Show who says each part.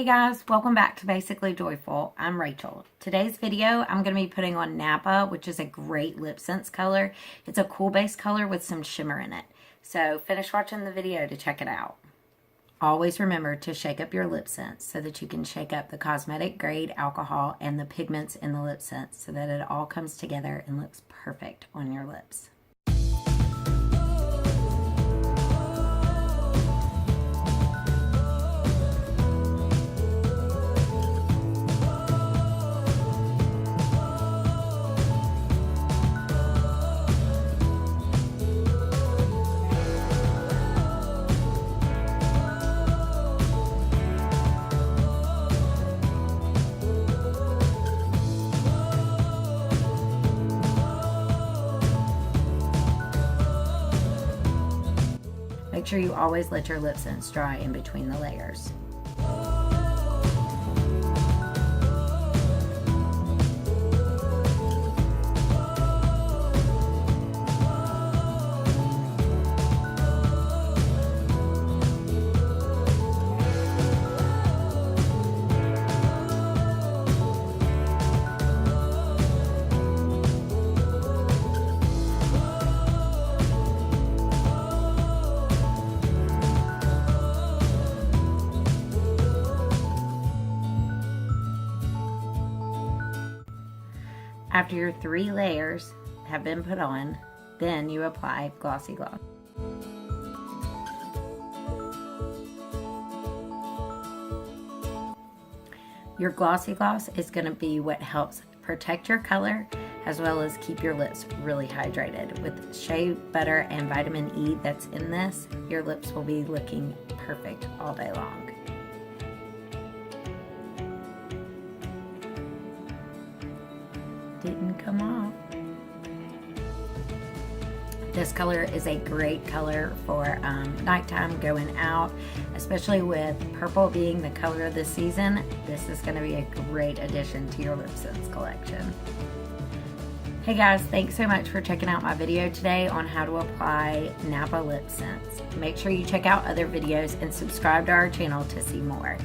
Speaker 1: Hey guys, welcome back to Basically Joyful. I'm Rachel. Today's video, I'm going to be putting on Napa, which is a great LipSense color. It's a cool base color with some shimmer in it. So finish watching the video to check it out. Always remember to shake up your LipSense so that you can shake up the cosmetic grade alcohol and the pigments in the LipSense so that it all comes together and looks perfect on your lips. Make sure you always let your LipSense dry in between the layers. After your 3 layers have been put on, then you apply Glossy Gloss. Your Glossy Gloss is going to be what helps protect your color as well as keep your lips really hydrated. With shea butter and vitamin E that's in this, your lips will be looking perfect all day long. Didn't come off. This color is a great color for nighttime going out, especially with purple being the color of the season. This is going to be a great addition to your LipSense collection. Hey guys, thanks so much for checking out my video today on how to apply Napa LipSense. Make sure you check out other videos and subscribe to our channel to see more.